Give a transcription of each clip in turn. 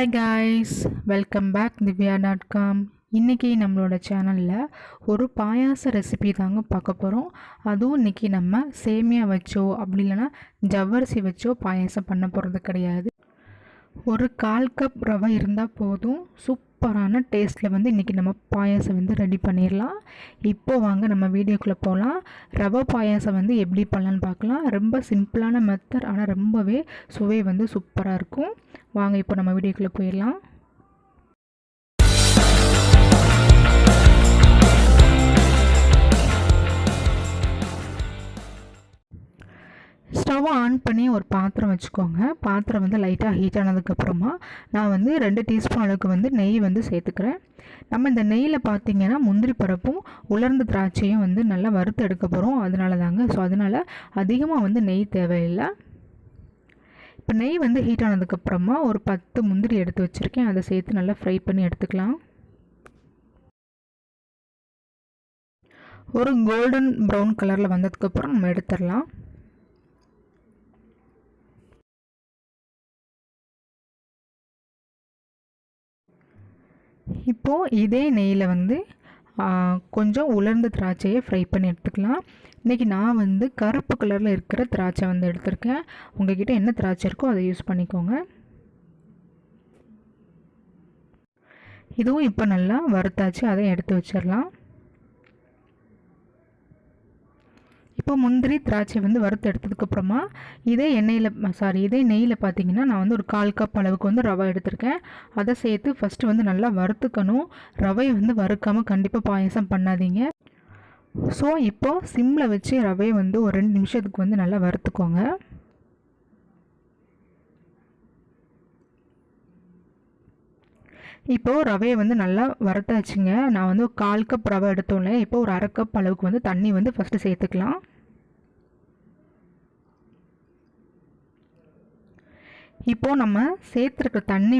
Hi guys, welcome back divya.com. இன்றைக்கி நம்மளோட சேனலில் ஒரு பாயாச ரெசிபி தாங்க பார்க்க போகிறோம். அதுவும் இன்றைக்கி நம்ம சேமியா வச்சோ அப்படி இல்லைனா ஜவ்வரிசி வச்சோ பாயாசம் பண்ண போகிறது கிடையாது. ஒரு 1/4 கப் ரவை இருந்தால் போதும். சூப்பரான டேஸ்ட்டில் இன்றைக்கி நம்ம பாயாசம் ரெடி பண்ணிடலாம். இப்போது வாங்க நம்ம வீடியோக்குள்ளே போகலாம். ரவை பாயாசம் எப்படி பண்ணலான்னு பார்க்கலாம். ரொம்ப சிம்பிளான மெத்தட், ஆனால் ரொம்பவே சுவை சூப்பராக இருக்கும். வாங்க இப்போ நம்ம வீடியோக்குள்ளே போயிடலாம். ஸ்டவ் ஆன் பண்ணி ஒரு பாத்திரம் வச்சுக்கோங்க. பாத்திரம் லைட்டாக ஹீட் ஆனதுக்கப்புறமா நான் 2 டீஸ்பூன் அளவுக்கு நெய் சேர்த்துக்கிறேன். நம்ம இந்த நெய்யில் பார்த்திங்கன்னா முந்திரி பருப்பும் உலர்ந்த திராட்சையும் நல்லா வறுத்து எடுக்க போகிறோம். அதனால தாங்க. ஸோ அதனால் அதிகமாக நெய் தேவையில்லை. இப்போ நெய் ஹீட் ஆனதுக்கப்புறமா ஒரு 10 முந்திரி எடுத்து வச்சுருக்கேன். அதை சேர்த்து நல்லா ஃப்ரை பண்ணி எடுத்துக்கலாம். ஒரு கோல்டன் ப்ரௌன் கலரில் வந்ததுக்கப்புறம் நம்ம எடுத்துடலாம். இப்போது இதே நெய்யில் கொஞ்சம் உலர்ந்த திராட்சையை ஃப்ரை பண்ணி எடுத்துக்கலாம். இன்றைக்கி நான் கருப்பு கலரில் இருக்கிற திராட்சை எடுத்திருக்கேன். உங்கள்கிட்ட என்ன திராட்சை இருக்கோ அதை யூஸ் பண்ணிக்கோங்க. இதுவும் இப்போ நல்லா வறுத்தாச்சு, அதை எடுத்து வச்சிடலாம். இப்போ முந்திரி திராட்சை வறுத்து எடுத்ததுக்கப்புறமா இதே நெய்யில் பார்த்தீங்கன்னா நான் ஒரு 1/4 கப் அளவுக்கு ரவை எடுத்திருக்கேன். அதை சேர்த்து ஃபஸ்ட்டு நல்லா வறுத்துக்கணும். ரவையை வறுக்காமல் கண்டிப்பாக பாயசம் பண்ணாதீங்க. ஸோ இப்போது சிம்மில் வச்சு ரவையை ஒரு 2 நிமிஷத்துக்கு நல்லா வறுத்துக்கோங்க. இப்போது ரவையை நல்லா வறுத்தாச்சுங்க. நான் 1/4 கப் ரவை எடுத்தோம்ல. இப்போ ஒரு 1/2 கப் அளவுக்கு தண்ணி ஃபஸ்ட்டு சேர்த்துக்கலாம். இப்போது நம்ம சேர்த்துருக்க தண்ணி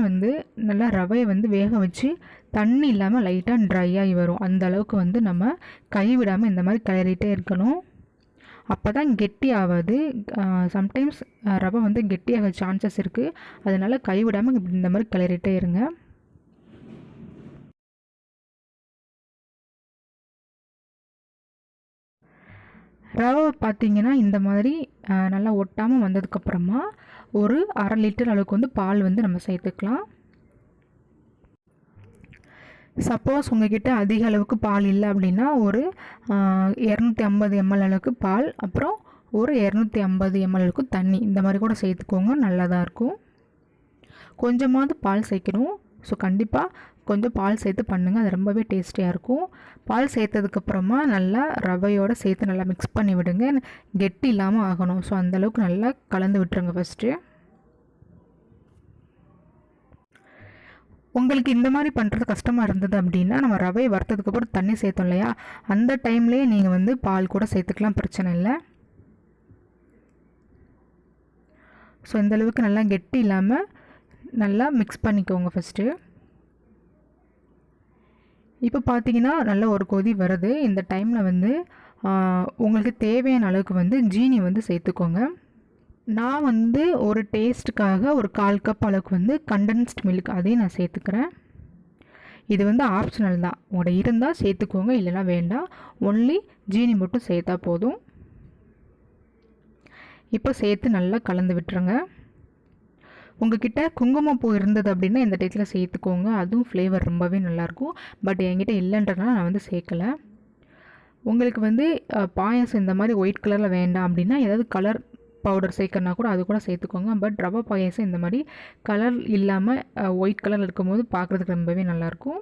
நல்லா ரவையை வேக வச்சு தண்ணி இல்லாமல் லைட்டாக ட்ரை ஆகி வரும். அந்த அளவுக்கு நம்ம கைவிடாமல் இந்த மாதிரி கிளறிட்டே இருக்கணும். அப்போ தான் கெட்டி ஆகாது. சம்டைம்ஸ் ரவை கெட்டியாக சான்சஸ் இருக்குது. அதனால் கைவிடாமல் இந்த மாதிரி கிளறிட்டே இருங்க. ரவை பார்த்திங்கன்னா இந்த மாதிரி நல்லா ஒட்டாமல் வந்ததுக்கப்புறமா ஒரு 1/2 லிட்டர் அளவுக்கு பால் நம்ம சேர்த்துக்கலாம். சப்போஸ் உங்கள்கிட்ட அதிக அளவுக்கு பால் இல்லை அப்படின்னா ஒரு 250 ml அளவுக்கு பால், அப்புறம் ஒரு 250 ml அளவுக்கு தண்ணி, இந்த மாதிரி கூட சேர்த்துக்கோங்க. நல்லா தான் இருக்கும். கொஞ்சமாவது பால் சேர்க்கணும். ஸோ கண்டிப்பாக கொஞ்சம் பால் சேர்த்து பண்ணுங்கள். அது ரொம்பவே டேஸ்டியாக இருக்கும். பால் சேர்த்ததுக்கப்புறமா நல்லா ரவையோடு சேர்த்து நல்லா மிக்ஸ் பண்ணி விடுங்க. கெட்டி இல்லாமல் ஆகணும். ஸோ அந்தளவுக்கு நல்லா கலந்து விட்டுருங்க ஃபஸ்ட்டு. உங்களுக்கு இந்த மாதிரி பண்ணுறது கஷ்டமாக இருந்தது அப்படின்னா நம்ம ரவையை வறுத்ததுக்கப்புறம் தண்ணி சேர்த்தோம் இல்லையா, அந்த டைம்லேயே நீங்கள் பால் கூட சேர்த்துக்கலாம், பிரச்சனை இல்லை. ஸோ இந்தளவுக்கு நல்லா கெட்டி இல்லாமல் நல்லா மிக்ஸ் பண்ணிக்கோங்க ஃபஸ்ட்டு. இப்போ பார்த்தீங்கன்னா நல்ல ஒரு கொதி வருது. இந்த டைமில் உங்களுக்கு தேவையான அளவுக்கு ஜீனி சேர்த்துக்கோங்க. நான் ஒரு டேஸ்ட்டுக்காக ஒரு 1/4 கப் அளவுக்கு கண்டென்ஸ்ட் மில்க் அதையும் நான் சேர்த்துக்கிறேன். இது ஆப்ஷனல் தான். உங்களோட இருந்தால் சேர்த்துக்கோங்க, இல்லைனா வேண்டாம். ஒன்லி ஜீனி மட்டும் சேர்த்தா போதும். இப்போ சேர்த்து நல்லா கலந்து விட்டுருங்க. உங்கள்கிட்ட குங்குமப்பூ இருந்தது அப்படின்னா இந்த டேஸ்ட்டில் சேர்த்துக்கோங்க. அதுவும் ஃப்ளேவர் ரொம்பவே நல்லாயிருக்கும். பட் என்கிட்ட இல்லைன்றதுனால நான் சேர்க்கலை. உங்களுக்கு பாயாசம் இந்த மாதிரி ஒயிட் கலரில் வேண்டாம் அப்படின்னா ஏதாவது கலர் பவுடர் சேர்க்கறனா கூட அது கூட சேர்த்துக்கோங்க. பட் ரவை பாயாசம் இந்த மாதிரி கலர் இல்லாமல் ஒயிட் கலரில் இருக்கும்போது பார்க்குறதுக்கு ரொம்பவே நல்லாயிருக்கும்.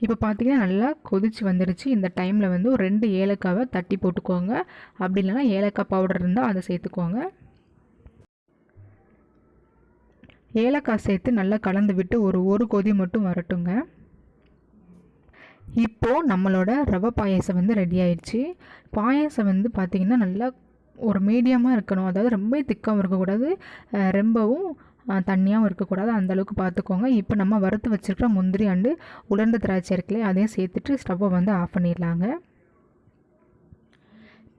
இப்போ பார்த்திங்கன்னா நல்லா கொதிச்சு வந்துடுச்சு. இந்த டைமில் ஒரு 2 ஏலக்காவை தட்டி போட்டுக்கோங்க. அப்படி இல்லைனா ஏலக்காய் பவுடர் இருந்தால் அதை சேர்த்துக்கோங்க. ஏலக்காய் சேர்த்து நல்லா கலந்து விட்டு ஒரு கொதி மட்டும் வரட்டுங்க. இப்போது நம்மளோட ரவை பாயாசம் ரெடி ஆயிடுச்சு. பாயாசம் பார்த்திங்கன்னா நல்லா ஒரு மீடியமாக இருக்கணும். அதாவது ரொம்ப திக்காகவும் இருக்கக்கூடாது, ரொம்பவும் தண்ணியாகவும் இருக்கக்கூடாது. அந்தளவுக்கு பார்த்துக்கோங்க. இப்போ நம்ம வறுத்து வச்சுருக்கிற முந்திரி அண்டு உலர்ந்த திராட்சை இருக்குல்லையே, அதையும் சேர்த்துட்டு ஸ்டவ்வை ஆஃப் பண்ணிடலாங்க.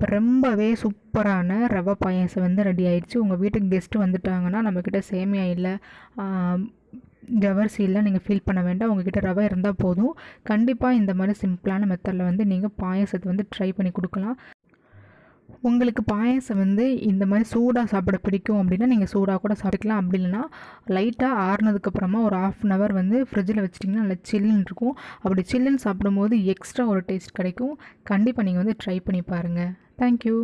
இப்போ ரொம்பவே சூப்பரான ரவை பாயாசம் வந்து ரெடி ஆயிடுச்சு. உங்கள் வீட்டுக்கு கெஸ்ட்டு வந்துட்டாங்கன்னா நம்மக்கிட்ட சேமியா இல்லை, ஜவர்சி இல்லை, நீங்கள் ஃபீல் பண்ண வேண்டாம். உங்ககிட்ட ரவை இருந்தால் போதும். கண்டிப்பாக இந்த மாதிரி சிம்பிளான மெத்தடில் வந்து நீங்கள் பாயாசத்தை வந்து ட்ரை பண்ணி கொடுக்கலாம். உங்களுக்கு பாயாசம் வந்து இந்த மாதிரி சூடாக சாப்பிட பிடிக்கும் அப்படின்னா நீங்கள் சூடாக கூட சாப்பிட்டுக்கலாம். அப்படி இல்லைன்னா லைட்டாக ஆறுனதுக்கப்புறமா ஒரு 1/2 hour வந்து ஃப்ரிட்ஜில் வச்சிட்டிங்கன்னா நல்லா சில்லுன்னு இருக்கும். அப்படி சில்லுன்னு சாப்பிடும்போது எக்ஸ்ட்ரா ஒரு டேஸ்ட் கிடைக்கும். கண்டிப்பாக நீங்கள் வந்து ட்ரை பண்ணி பாருங்கள். தேங்க்யூ.